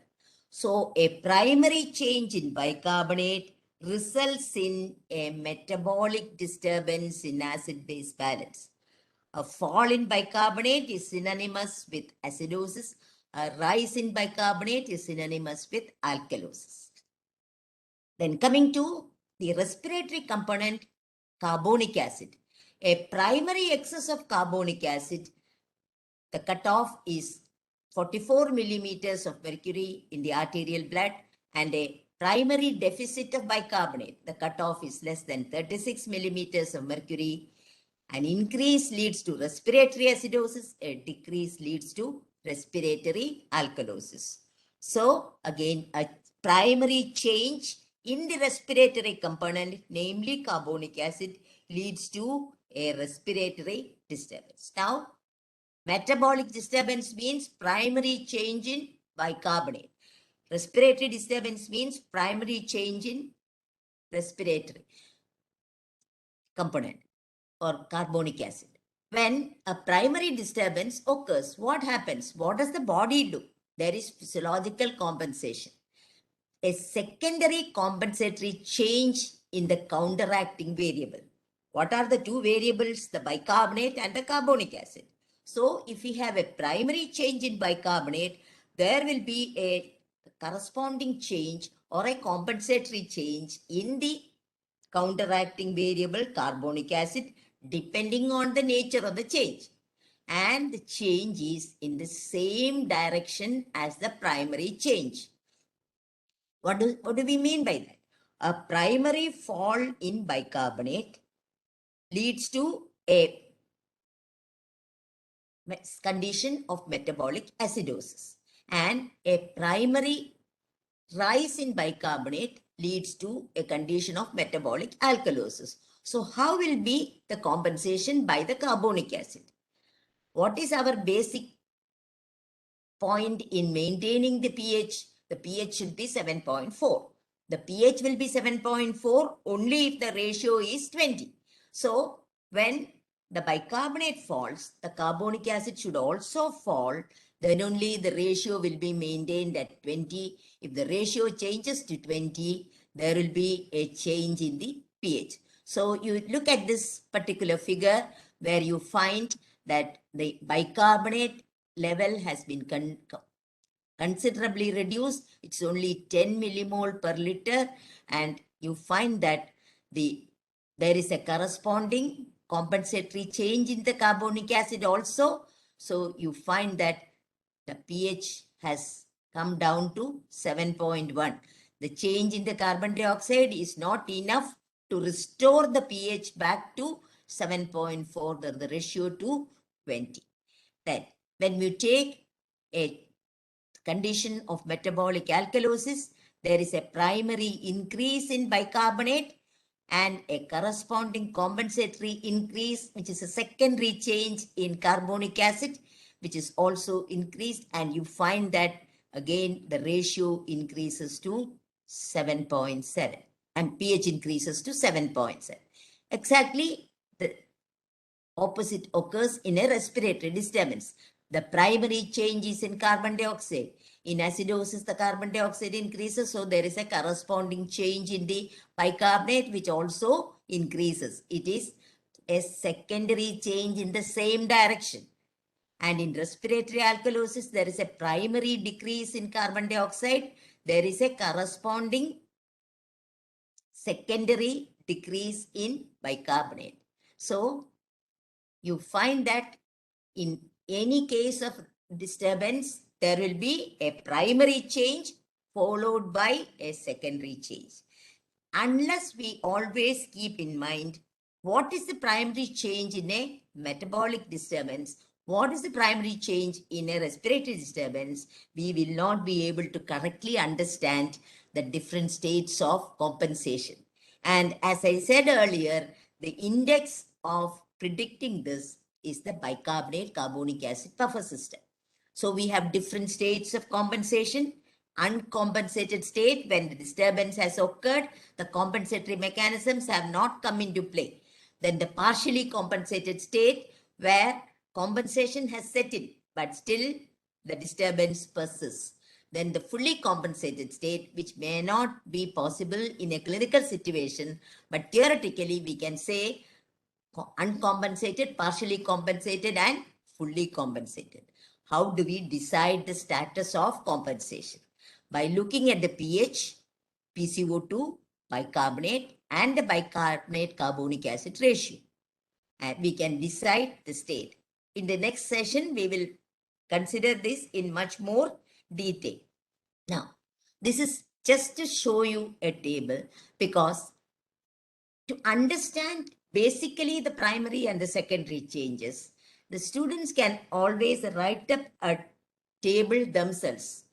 So a primary change in bicarbonate results in a metabolic disturbance in acid-base balance. A fall in bicarbonate is synonymous with acidosis. A rise in bicarbonate is synonymous with alkalosis. Then coming to the respiratory component, carbonic acid. A primary excess of carbonic acid, the cutoff is 44 millimeters of mercury in the arterial blood, and a primary deficit of bicarbonate, the cutoff is less than 36 millimeters of mercury. An increase leads to respiratory acidosis, a decrease leads to respiratory alkalosis. So again, a primary change in the respiratory component, namely carbonic acid, leads to a respiratory disturbance. Now, metabolic disturbance means primary change in bicarbonate. Respiratory disturbance means primary change in respiratory component or carbonic acid. When a primary disturbance occurs, what happens? What does the body do? There is physiological compensation. A secondary compensatory change in the counteracting variable. What are the two variables? The bicarbonate and the carbonic acid. So if we have a primary change in bicarbonate, there will be a corresponding change or a compensatory change in the counteracting variable carbonic acid, depending on the nature of the change. And the change is in the same direction as the primary change. What do we mean by that? A primary fall in bicarbonate leads to a condition of metabolic acidosis, and a primary rise in bicarbonate leads to a condition of metabolic alkalosis. So how will be the compensation by the carbonic acid? What is our basic point in maintaining the pH? The pH should be 7.4. The pH will be 7.4 only if the ratio is 20. So when the bicarbonate falls, the carbonic acid should also fall. Then only the ratio will be maintained at 20. If the ratio changes to 20, there will be a change in the pH. So you look at this particular figure where you find that the bicarbonate level has been considerably reduced. It's only 10 millimole per liter, and you find that there is a corresponding compensatory change in the carbonic acid also. So you find that the pH has come down to 7.1. The change in the carbon dioxide is not enough to restore the pH back to 7.4, the ratio to 20. Then when you take a condition of metabolic alkalosis, there is a primary increase in bicarbonate and a corresponding compensatory increase, which is a secondary change in carbonic acid, which is also increased, and you find that again the ratio increases to 7.7 and pH increases to 7.7. Exactly the opposite occurs in a respiratory disturbance. The primary change is in carbon dioxide. In acidosis, the carbon dioxide increases, so there is a corresponding change in the bicarbonate, which also increases. It is a secondary change in the same direction. And in respiratory alkalosis, there is a primary decrease in carbon dioxide. There is a corresponding secondary decrease in bicarbonate. So you find that in any case of disturbance, there will be a primary change followed by a secondary change. Unless we always keep in mind what is the primary change in a metabolic disturbance, what is the primary change in a respiratory disturbance, we will not be able to correctly understand the different states of compensation. And as I said earlier, the index of predicting this is the bicarbonate carbonic acid buffer system. So we have different states of compensation. Uncompensated state, when the disturbance has occurred, the compensatory mechanisms have not come into play. Then the partially compensated state, where compensation has set in, but still the disturbance persists. Then the fully compensated state, which may not be possible in a clinical situation, but theoretically we can say uncompensated, partially compensated, and fully compensated. How do we decide the status of compensation? By looking at the pH, PCO2, bicarbonate, and the bicarbonate carbonic acid ratio. And we can decide the state. In the next session, we will consider this in much more detail. Now, this is just to show you a table, because to understand basically the primary and the secondary changes, the students can always write up a table themselves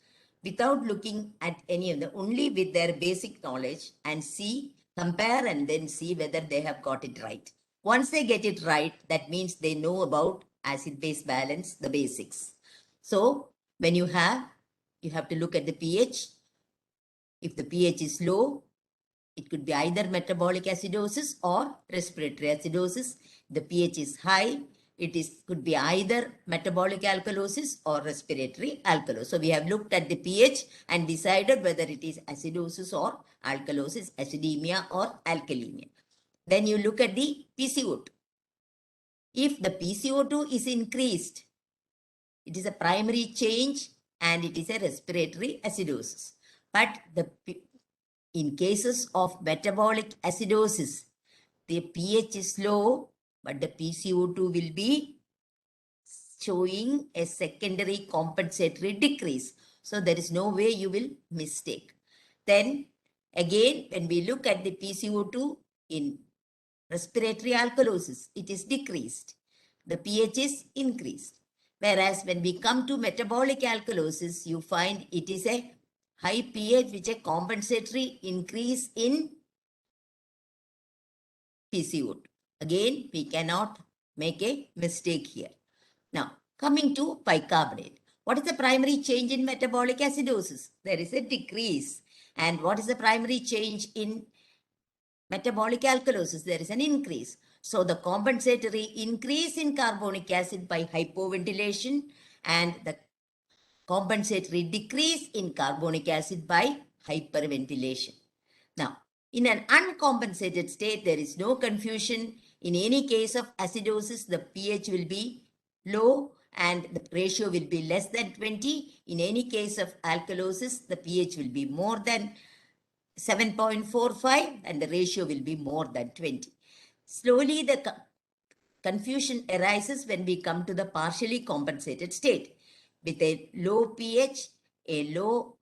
without looking at any of them, only with their basic knowledge, and see, compare, and then see whether they have got it right. Once they get it right, that means they know about acid-base balance, the basics. So when you have to look at the pH. If the pH is low, it could be either metabolic acidosis or respiratory acidosis. The pH is high, could be either metabolic alkalosis or respiratory alkalosis. So we have looked at the pH and decided whether it is acidosis or alkalosis, acidemia or alkalemia. Then you look at the PCO2. If the PCO2 is increased, it is a primary change and it is a respiratory acidosis. But in cases of metabolic acidosis, the pH is low, but the PCO2 will be showing a secondary compensatory decrease. So there is no way you will mistake. Then again, when we look at the PCO2 in respiratory alkalosis, it is decreased. The pH is increased. Whereas when we come to metabolic alkalosis, you find it is a high pH which a compensatory increase in PCO2. Again, we cannot make a mistake here. Now, coming to bicarbonate. What is the primary change in metabolic acidosis? There is a decrease. And what is the primary change in metabolic alkalosis, there is an increase. So the compensatory increase in carbonic acid by hypoventilation and the compensatory decrease in carbonic acid by hyperventilation. Now, in an uncompensated state, there is no confusion. In any case of acidosis, the pH will be low and the ratio will be less than 20. In any case of alkalosis, the pH will be more than 7.45 and the ratio will be more than 20. Slowly, the confusion arises when we come to the partially compensated state. With a low pH, a low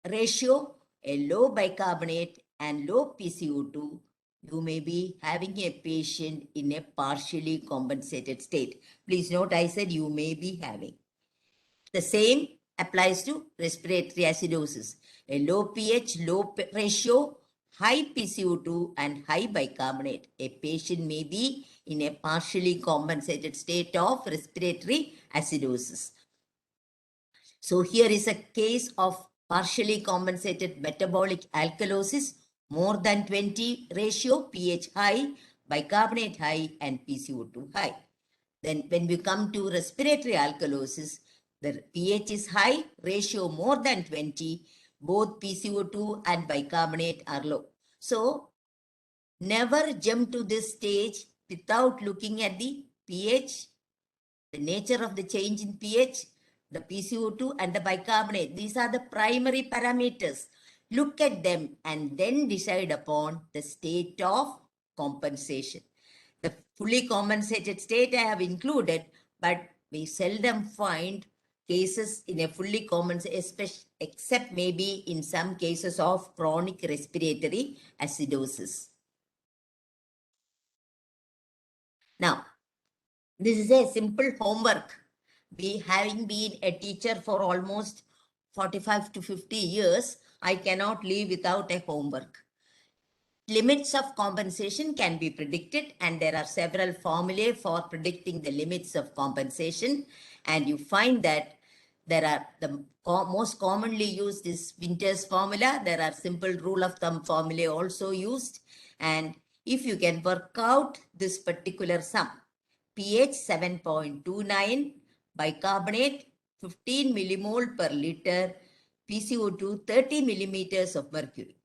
ratio, a low bicarbonate and low PCO2, you may be having a patient in a partially compensated state. Please note I said you may be having. The same applies to respiratory acidosis. A low pH, low ratio, high PCO2 and high bicarbonate. A patient may be in a partially compensated state of respiratory acidosis. So here is a case of partially compensated metabolic alkalosis, more than 20 ratio, pH high, bicarbonate high and PCO2 high. Then when we come to respiratory alkalosis, the pH is high, ratio more than 20, both PCO2 and bicarbonate are low. So never jump to this stage without looking at the pH, the nature of the change in pH, the PCO2 and the bicarbonate. These are the primary parameters. Look at them and then decide upon the state of compensation. The fully compensated state I have included, but we seldom find cases in a fully compensated, except maybe in some cases of chronic respiratory acidosis. Now, this is a simple homework. We having been a teacher for almost 45 to 50 years, I cannot live without a homework. Limits of compensation can be predicted and there are several formulae for predicting the limits of compensation, and you find that there are the most commonly used is Winter's formula. There are simple rule of thumb formulae also used, and if you can work out this particular sum, pH 7.29, bicarbonate 15 millimole per liter, PCO2 30 millimeters of mercury.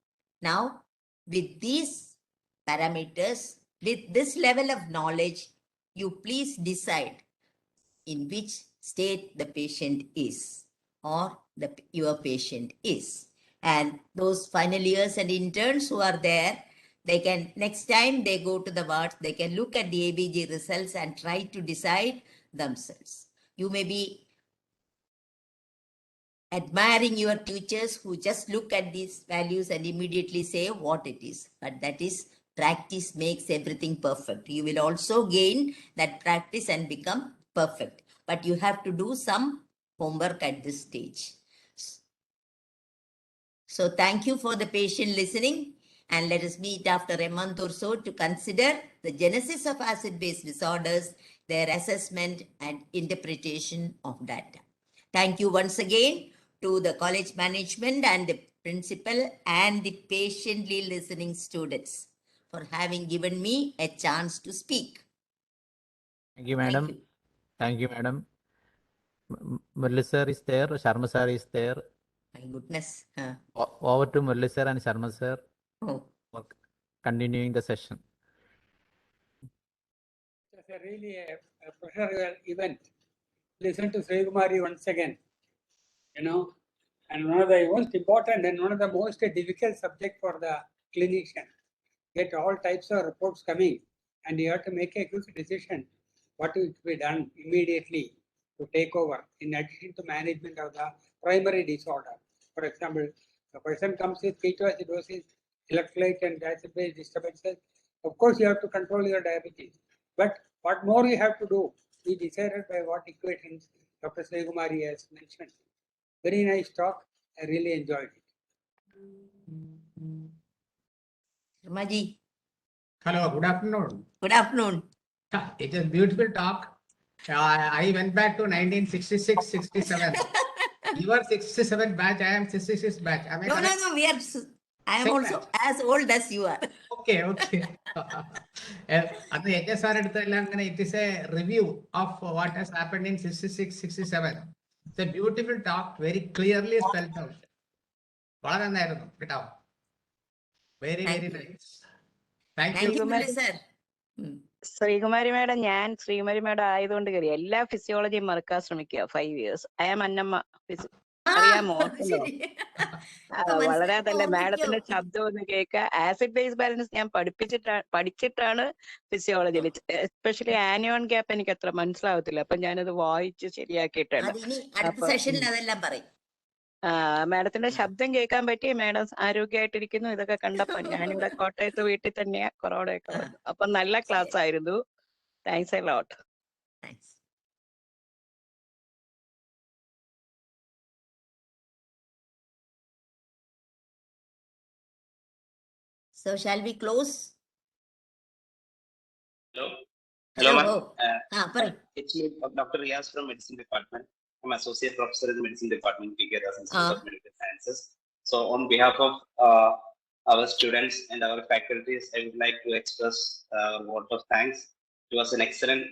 Now, with these parameters, with this level of knowledge, you please decide in which state the patient is or your patient is. And those final years and interns who are there, they can, next time they go to the wards, they can look at the ABG results and try to decide themselves. You may be admiring your teachers who just look at these values and immediately say what it is. But that is, practice makes everything perfect. You will also gain that practice and become perfect. But you have to do some homework at this stage. So thank you for the patient listening, and let us meet after a month or so to consider the genesis of acid-base disorders, their assessment and interpretation of data. Thank you once again to the college management and the principal and the patiently listening students for having given me a chance to speak. Thank you, madam. Thank you. Thank you, madam. Murli sir is there, Sharma sir is there. My goodness. Over to Murli sir and Sharma sir Oh. for continuing the session. It's really a pleasure event. Listen to Sreekumari once again, and one of the most important and one of the most difficult subject for the clinician. Get all types of reports coming, and you have to make a quick decision what is to be done immediately to take over in addition to management of the primary disorder. For example, the person comes with ketoacidosis, electrolyte and acid-base disturbances. Of course, you have to control your diabetes. But what more you have to do is decided by what equations Dr. Sreekumari has mentioned. Very nice talk. I really enjoyed it. Sharmaji. Hello, good afternoon. Good afternoon. It is a beautiful talk. I went back to 1966, 67. You are 67 batch, I am 66 batch. Am I No, correct? we are I am Say also as old as you are. Okay, okay. അത് HS എടുത്തെല്ലാം അങ്ങനെ it is a review of what has happened in 66, 67. It's a beautiful talk, very clearly spelled out. വളരെ നന്നായിരുന്നു കേട്ടോ. Very, Thank very you. nice. Thank you. Thank you, Murli sir. Sreekumari madam, ഞാൻ Sreekumari madam ആയതുകൊണ്ട് കയറി എല്ലാ ഫിസിയോളജിയും മറക്കാൻ ശ്രമിക്കുക. 5 years. I am Annamma. അറിയാമോ? ശരി. വളരെ നല്ല ഓർമ്മിക്കോ? മാഡത്തിന്റെ ശബ്ദം ഒന്ന് കേൾക്കുക. ആസിഡ് ബേസ് ബാലൻസ് ഞാൻ പഠിച്ചിട്ടാണ് ഫിസിയോളജിയിൽ, എസ്പെഷ്യലി ആനിയോൺ ഗ്യാപ്പ് എനിക്ക് അത്ര മനസ്സിലാവത്തില്ല. അപ്പൊ ഞാനത് വായിച്ച് ശരിയാക്കിയിട്ടുണ്ട്. അതിനി അടുത്ത സെഷനിൽ അതെല്ലാം പറയും. മാഡത്തിന്റെ ശബ്ദം കേൾക്കാൻ പറ്റി. മാഡം ആരോഗ്യമായിട്ടിരിക്കുന്നു. ഇതൊക്കെ കണ്ടപ്പോ ഞാനിവിടെ കോട്ടയത്ത് വീട്ടിൽ തന്നെയാ കൊറോണയൊക്കെ വന്നു. അപ്പൊ നല്ല ക്ലാസ് ആയിരുന്നു. Thanks a lot. Thanks. So shall we close? Hello. Hello, ma'am. Parry. It's me, Dr. Riaz from Medicine Department. I'm Associate Professor in the Medicine Department, PK Das Institute of Medical Sciences. So, on behalf of our students and our faculties, I would like to express a word of thanks. It was an excellent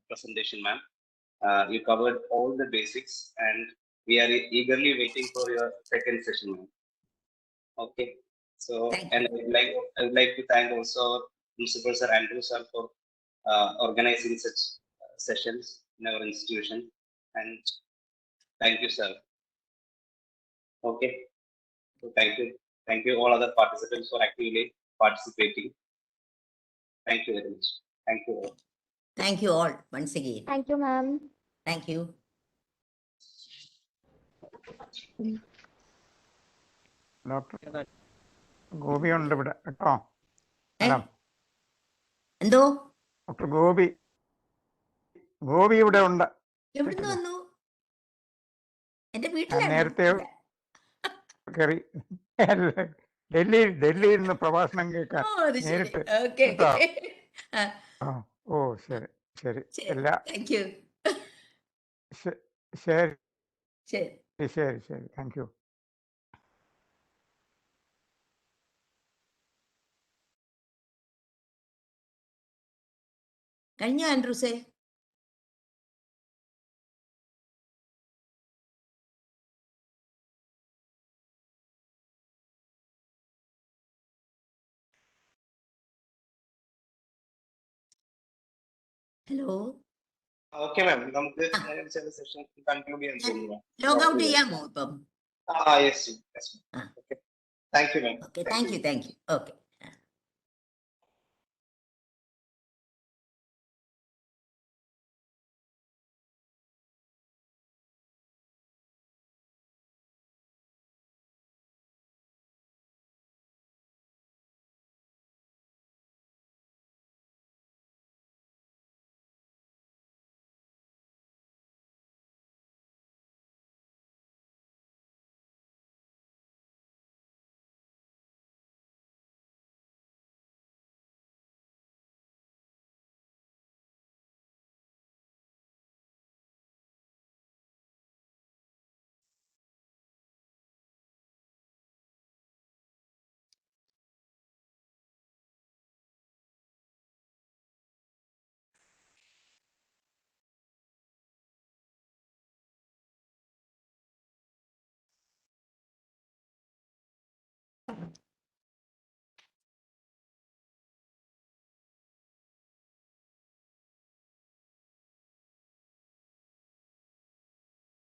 presentation, ma'am. You covered all the basics, and we are eagerly waiting for your second session, ma'am. Okay. So, and I would like to thank also Principal Sir Andrew sir for organizing such sessions in our institution, and thank you, sir. Okay, so thank you all other participants for actively participating. Thank you very much. Thank you all. Thank you all once again. Thank you, ma'am. Thank you. Doctor Gopi ഉണ്ട് ഇവിടെ കേട്ടോ madam. എന്തോ? Doctor Gopi ഇവിടെ ഉണ്ട്. എവിടുന്ന് വന്നു? എന്റെ ഞാൻ വീട്ടിലാണ്. നേരത്തെ കയറി ഡൽഹിയിൽ നിന്ന് പ്രഭാഷണം കേൾക്കാൻ നേരിട്ട്. ഓ ശരി ശരി. എല്ലാ ശരി ശരി ശരി. Thank you. കഴിഞ്ഞോ ആൻഡ്രൂസേ? ഹലോ. ഓക്കെ മാം, നമുക്ക് ചില സെഷൻ കൺക്ലൂഡ് ചെയ്യാൻ തോന്നുന്നു. ലോഗ് ഔട്ട് ചെയ്യാമോ ഇപ്പം? Yes. Okay. Thank you ma'am. Okay, thank you. Okay.